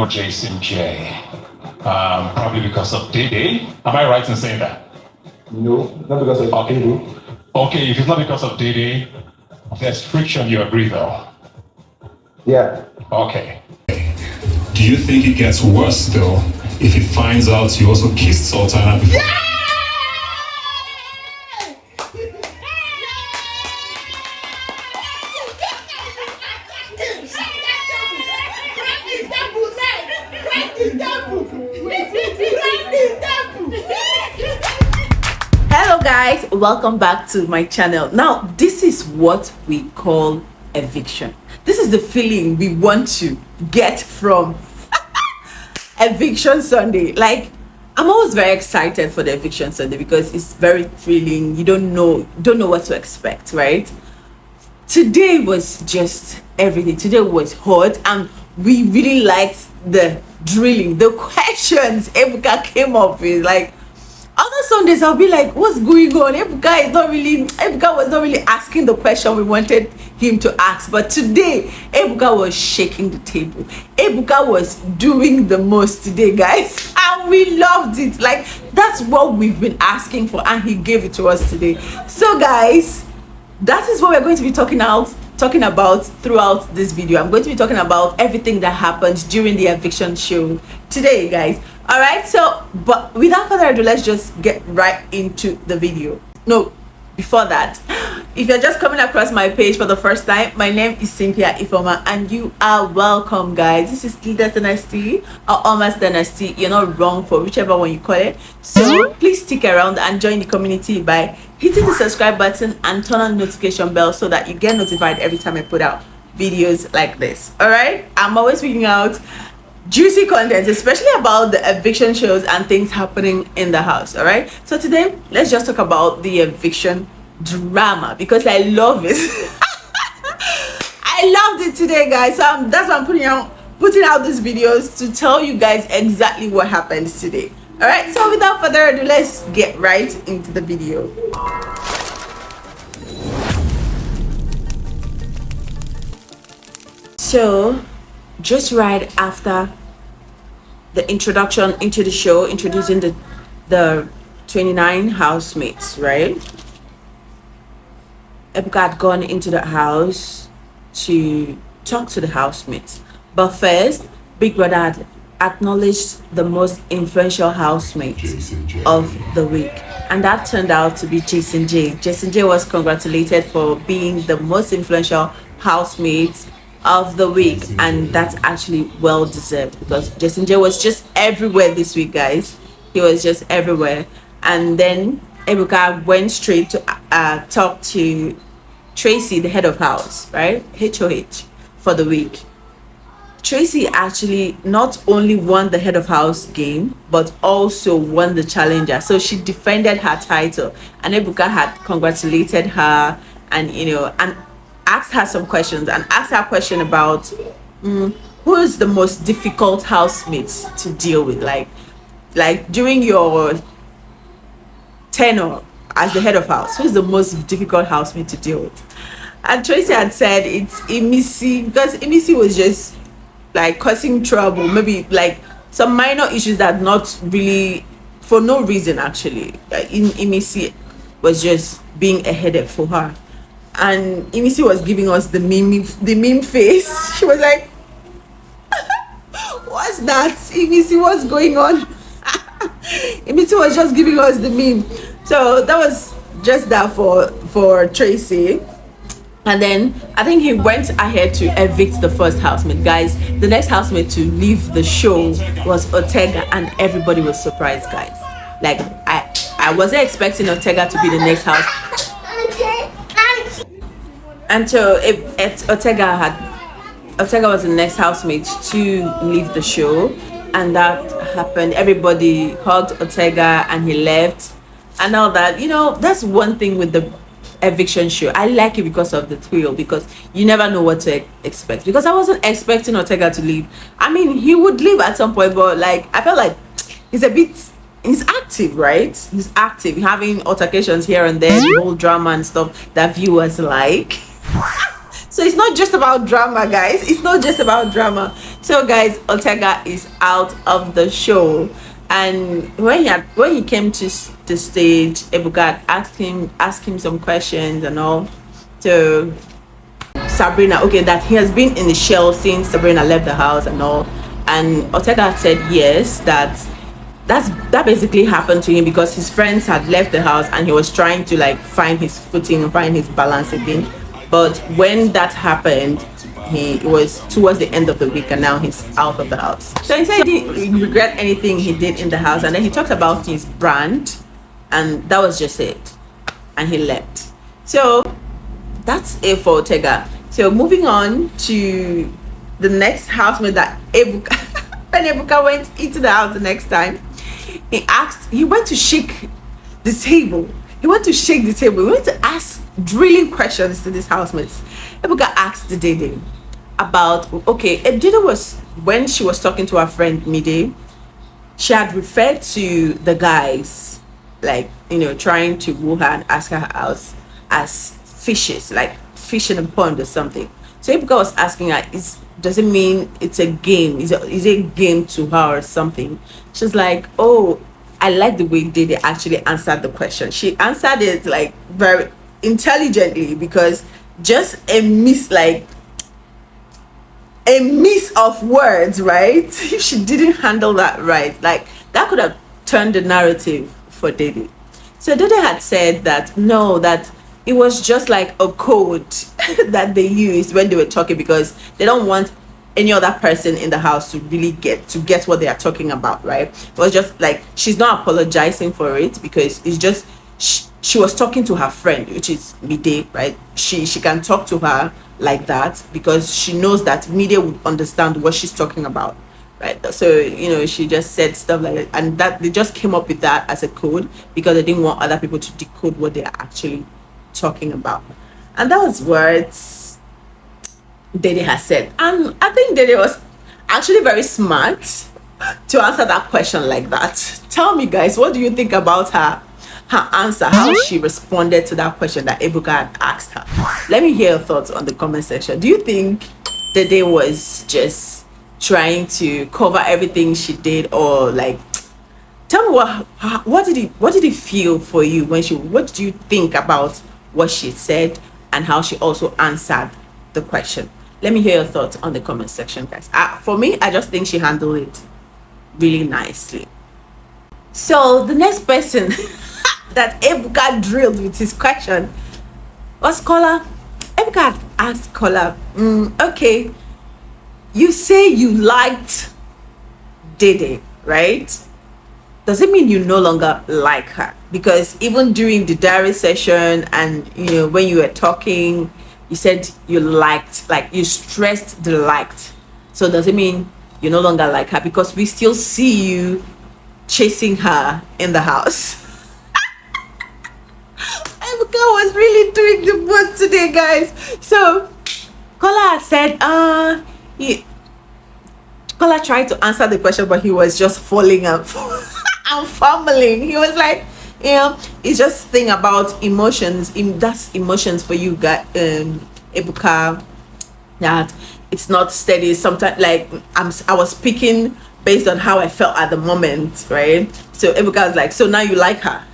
Jason J. Probably because of Dede. Am I right in saying that? No, not because of Dede. Okay, if it's not because of Dede, there's friction, you agree though? Yeah. Okay. Do you think it gets worse though if he finds out you also kissed Sultana before? Yeah! Hello guys, welcome back to my channel. Now this is what we call eviction. This is the feeling we want to get from eviction Sunday. Like, I'm always very excited for the eviction Sunday because it's very thrilling. You don't know what to expect, right? Today was just everything. Today was hot and we really liked the drilling, the questions Ebuka came up with. Like, other Sundays I'll be like, what's going on? Ebuka was not really asking the question we wanted him to ask. But today Ebuka was shaking the table. Ebuka was doing the most today, guys, and we loved it. Like, that's what we've been asking for and he gave it to us today. So guys, that is what we're going to be talking about throughout this video. I'm going to be talking about everything that happened during the eviction show today, guys. All right, so but without further ado, let's just get right into the video. No, before that, if you're just coming across my page for the first time, my name is Cynthia Ifoma and you are welcome, guys. This is Leaders Dynasty or Almost Dynasty. You're not wrong for whichever one you call it. So please stick around and join the community by hitting the subscribe button and turn on the notification bell so that you get notified every time I put out videos like this. All right, I'm always bringing out juicy content, especially about the eviction shows and things happening in the house. All right, so today let's just talk about the eviction drama because I love it. I loved it today, guys. So that's why I'm putting out these videos to tell you guys exactly what happened today. All right, so without further ado, let's get right into the video. So just right after the introduction into the show, introducing the 29 housemates, right? Ebuka had gone into the house to talk to the housemates. But first, Big Brother had acknowledged the most influential housemate of the week. And that turned out to be Jason J. Jason J was congratulated for being the most influential housemate of the week, and that's actually well deserved because Jason J was just everywhere this week, guys. He was just everywhere. And then Ebuka went straight to talk to Tracy, the head of house, right? HOH for the week. Tracy actually not only won the head of house game but also won the challenger, so she defended her title and Ebuka had congratulated her and and asked her some questions and asked her a question about who is the most difficult housemate to deal with, like during your tenure as the head of house, who is the most difficult housemate to deal with. And Tracy had said it's Emisi because Emisi was just like causing trouble, maybe like some minor issues that not really for no reason actually. Emisi was just being a headache for her. And Emisi was giving us the meme face. She was like, what's that? Emisi, what's going on? Emisi was just giving us the meme. So that was just that for Tracy. And then I think he went ahead to evict the first housemate. Guys, the next housemate to leave the show was Otega, and everybody was surprised, guys. Like, I wasn't expecting Otega to be the next house. And so Otega was the next housemate to leave the show, and that happened. Everybody hugged Otega and he left and all that. That's one thing with the eviction show. I like it because of the thrill, because you never know what to expect. Because I wasn't expecting Otega to leave. I mean, he would leave at some point, but like I felt like he's active, right? He's active, having altercations here and there, the whole drama and stuff that viewers like. So it's not just about drama, guys. It's not just about drama. So guys, Otega is out of the show, and when he came to the stage, Ebuka asked him some questions and all. So Sabrina, okay, that he has been in the shell since Sabrina left the house and all, and Otega said yes, that basically happened to him because his friends had left the house and he was trying to like find his footing and find his balance again. But when that happened, it was towards the end of the week and now he's out of the house. So he said he didn't regret anything he did in the house, and then he talked about his brand, and that was just it, and he left. So that's it for Otega. So moving on to the next housemate, that Ebuka. When Ebuka went into the house the next time, he went to shake the table. He went to ask drilling questions to these housemates. Ebuka asked Dede about, okay, Dede was, when she was talking to her friend Mide, she had referred to the guys, like, trying to woo her and ask her out as fishes, like fish in a pond or something. So Ebuka was asking her, does it mean it's a game? Is it a game to her or something? She's like, oh, I like the way Dede actually answered the question. She answered it like very intelligently, because just a miss of words, right? If she didn't handle that right, like that could have turned the narrative for Dede. So Dede had said that no, that it was just like a code that they used when they were talking, because they don't want any other person in the house to really get what they are talking about, right? It was just like, she's not apologizing for it, because it's just she was talking to her friend, which is Mide, right? She can talk to her like that because she knows that Mide would understand what she's talking about, right? So she just said stuff like that, and that they just came up with that as a code because they didn't want other people to decode what they are actually talking about. And that was words Dede has said, and I think Dede was actually very smart to answer that question like that. Tell me, guys, what do you think about her answer, how she responded to that question that Ebuka had asked her? Let me hear your thoughts on the comment section. Do you think Dede was just trying to cover everything she did, or like, tell me what did it feel for you when what do you think about what she said and how she also answered the question? Let me hear your thoughts on the comment section, guys. For me, I just think she handled it really nicely. So the next person that Ebuka drilled with his question was Kola. Ebuka asked Kola, okay, you say you liked Dede, right? Does it mean you no longer like her? Because even during the diary session and when you were talking, you said you liked, like you stressed the liked. So does it mean you no longer like her? Because we still see you chasing her in the house. Ebuka was really doing the most today, guys. So Kola said, Kola tried to answer the question, but he was just falling and fumbling. He was like, it's just thing about emotions. That's emotions for you, guys, Ebuka. That it's not steady. Sometimes, like I was speaking based on how I felt at the moment, right? So Ebuka was like, so now you like her.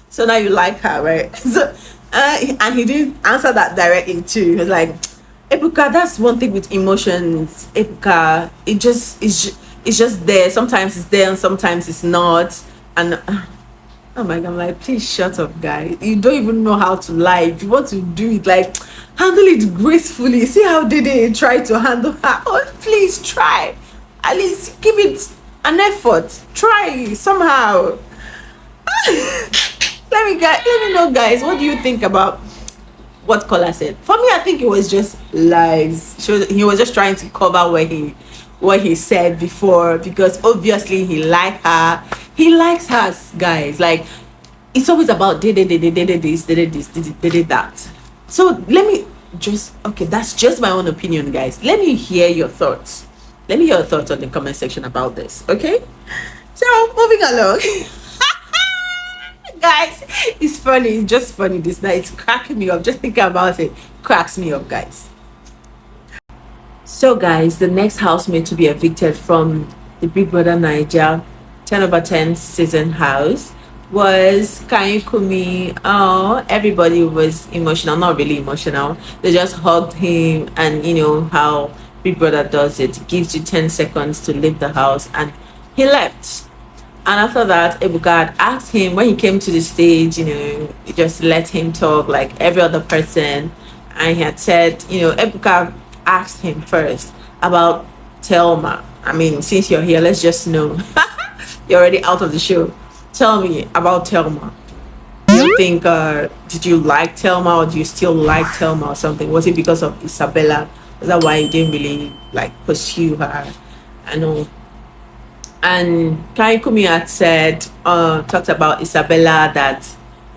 So now you like her, right? So and he didn't answer that directly too. He was like, Ebuka, that's one thing with emotions, Ebuka. It's just there. Sometimes it's there and sometimes it's not. And oh my god, I'm like, please shut up, guys. You don't even know how to lie. If you want to do it, like, handle it gracefully. See how Dede tried to handle her. Oh, please try. At least give it an effort. Try somehow. Let me know, guys, what do you think about what Kola said? For me, I think it was just lies. He was just trying to cover what he said before, because obviously he liked her. He likes her, guys. Like, it's always about Dede this, Dede that. So let me just, okay, that's just my own opinion, guys. Let me hear your thoughts. Let me hear your thoughts on the comment section about this, okay? So moving along. Guys, it's funny. It's just funny this night. It's cracking me up. Just thinking about it cracks me up, guys. So, guys, the next housemate to be evicted from the Big Brother Naija 10/10 season house was Kayikumi. Oh, everybody was emotional. Not really emotional. They just hugged him, and you know how Big Brother does it. It gives you 10 seconds to leave the house, and he left. And after that, Ebuka had asked him when he came to the stage, you know, just let him talk like every other person. And he had said, you know, Ebuka asked him first about Thelma. I mean, since you're here, let's just know. You're already out of the show. Tell me about Thelma. Do you think, did you like Thelma, or do you still like Thelma or something? Was it because of Isabella? Is that why you didn't really like pursue her? I know. And Kayikumi had said, talked about Isabella, that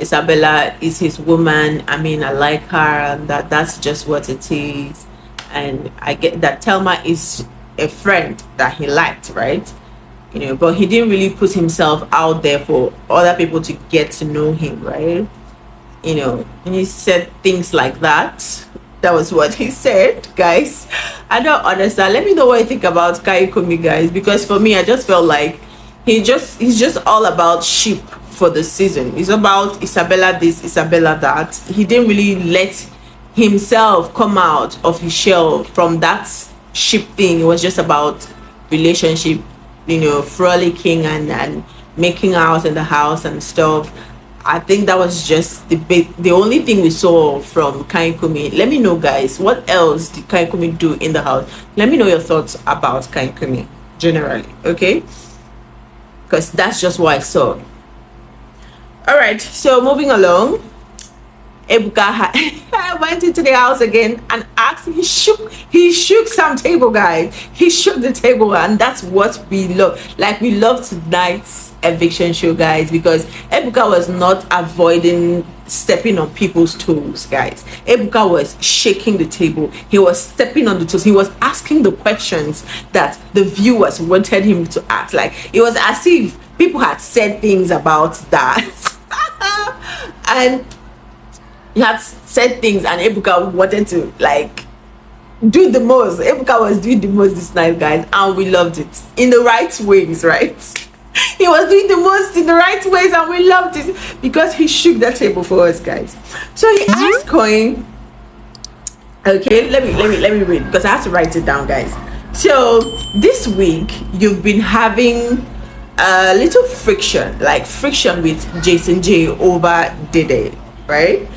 Isabella is his woman. I mean, I like her, and that's just what it is. And I get that Thelma is a friend that he liked, right? You know, but he didn't really put himself out there for other people to get to know him, right? You know, and he said things like that. That was what he said, guys. I don't understand. Let me know what you think about Kayikumi, guys, because for me, I just felt like he's just all about sheep for the season. It's about Isabella this, Isabella that. He didn't really let himself come out of his shell from that sheep thing. It was just about relationship, you know, frolicking and making out in the house and stuff. I think that was just the only thing we saw from Kayikumi. Let me know, guys, what else did Kayikumi do in the house? Let me know your thoughts about Kayikumi generally, okay? Because that's just what I saw. All right, so moving along, Ebuka went into the house again and asked. He shook some table, guys. He shook the table, and that's what we love. Like, we love tonight's eviction show, guys, because Ebuka was not avoiding stepping on people's toes, guys. Ebuka was shaking the table. He was stepping on the toes. He was asking the questions that the viewers wanted him to ask. Like, it was as if people had said things about that and he had said things, and Ebuka wanted to like do the most. Ebuka was doing the most this night, guys, and we loved it in the right ways, right? He was doing the most in the right ways, and we loved it because he shook that table for us, guys. So he asked Koyin. Okay, let me read, because I have to write it down, guys. So this week you've been having a little friction with Jason J over Dede, right?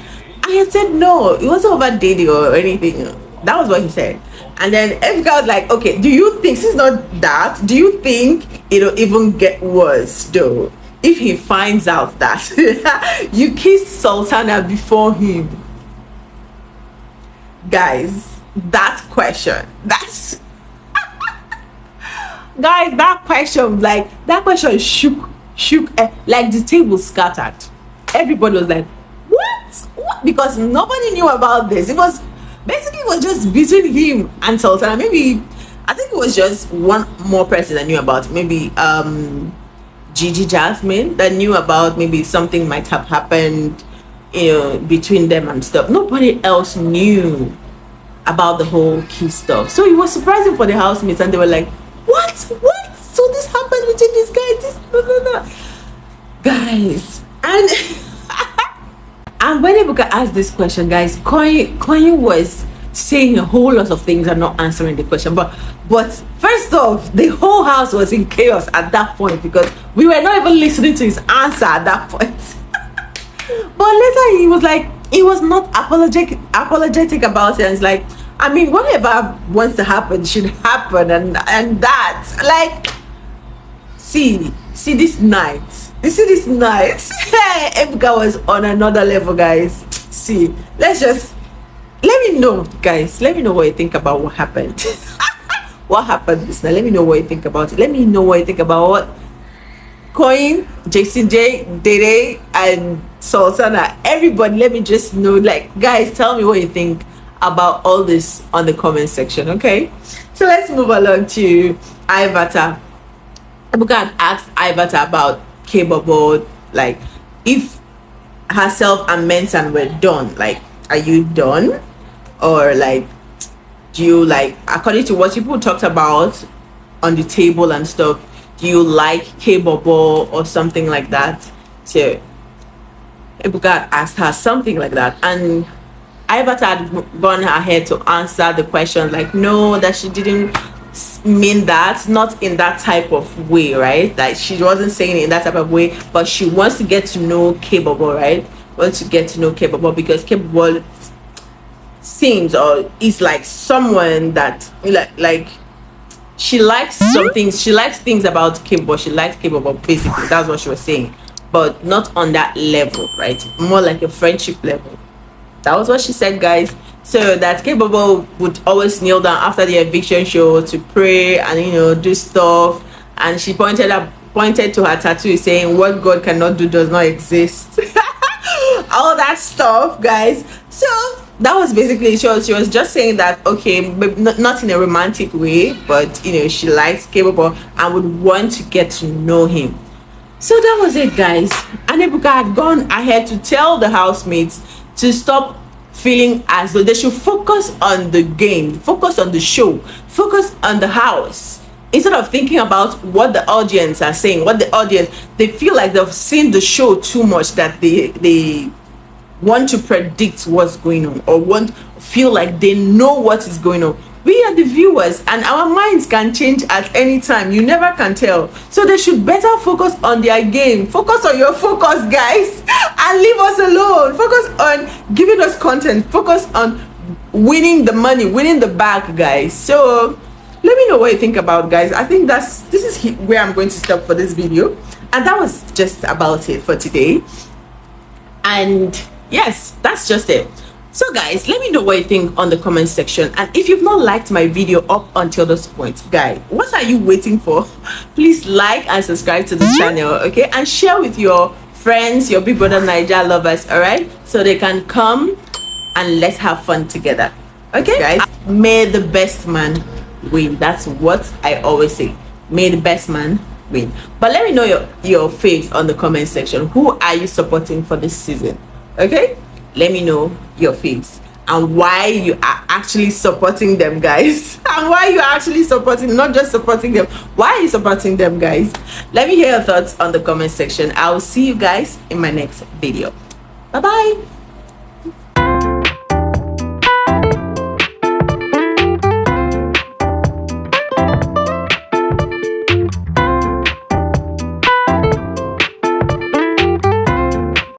I said no, it wasn't over Dede or anything. That was what he said. And then Ebuka was like, okay, do you think, since not that, do you think it'll even get worse though if he finds out that you kissed Sultana before him? Guys, that question, that's guys, that question shook like the table scattered. Everybody was like, what? Because nobody knew about this. It was just between him and Sultana. Maybe, I think it was just one more person that knew about it. Maybe Gigi Jasmine, that knew about maybe something might have happened, you know, between them and stuff. Nobody else knew about the whole key stuff. So it was surprising for the housemates, and they were like, what? So this happened between these guys? This blah, blah, blah. Guys, and and when Ebuka asked this question, guys, Koyin was saying a whole lot of things and not answering the question. But first off, the whole house was in chaos at that point because we were not even listening to his answer at that point. But later he was like, he was not apologetic about it. And it's like, I mean, whatever wants to happen should happen, and that, like, see this night. You see this night, Ebuka was on another level, guys. See, let me know, guys. Let me know what you think about what happened. What happened this night? Let me know what you think about it. Let me know what you think about what Koyin, Jason J, Dede, and Sultana. Everybody, let me just know. Like, guys, tell me what you think about all this on the comment section. Okay, so let's move along to Ivata. Ebuka had asked Ivata about K-Bobo, like if herself and Mensan were done. Like, are you done? Or like, do you like, according to what people talked about on the table and stuff, do you like K-Bobo or something like that? So Ebuka asked her something like that, and Ivat had gone ahead to answer the question like, no, that she didn't mean that, not in that type of way, right? Like, she wasn't saying it in that type of way, but she wants to get to know K-Bobo, right? Wants to get to know K-Bobo because K-Bobo seems or is like someone that like she likes some things. She likes things about K-Bobo. She likes K-Bobo, basically. That's what she was saying, but not on that level, right? More like a friendship level. That was what she said, guys. So that K-Bobo would always kneel down after the eviction show to pray and, you know, do stuff. And she pointed to her tattoo saying, what God cannot do does not exist. All that stuff, guys. So that was basically, she was just saying that, okay, not in a romantic way, but, you know, she likes K-Bobo and would want to get to know him. So that was it, guys. And Ebuka had gone ahead to tell the housemates to stop feeling as though they should focus on the game, focus on the show, focus on the house, instead of thinking about what the audience are saying. What the audience, they feel like they've seen the show too much, that they want to predict what's going on, or feel like they know what is going on. We are the viewers, and our minds can change at any time. You never can tell. So they should better focus on their game. Focus on your focus, guys, and leave us alone. Focus on giving us content. Focus on winning the money, winning the bag, guys. So let me know what you think about, guys. I think this is where I'm going to stop for this video, and that was just about it for today. And yes, that's just it. So guys, let me know what you think on the comment section, and if you've not liked my video up until this point, guys, what are you waiting for? Please like and subscribe to the channel, okay, and share with your friends, your Big Brother Naija lovers, all right, so they can come and let's have fun together. Okay, guys, may the best man win. That's what I always say, may the best man win. But let me know your faves on the comment section. Who are you supporting for this season? Okay, let me know your faves and why you are actually supporting them, guys. And why you are actually supporting, not just supporting them, why are you supporting them, guys? Let me hear your thoughts on the comment section. I will see you guys in my next video. Bye bye.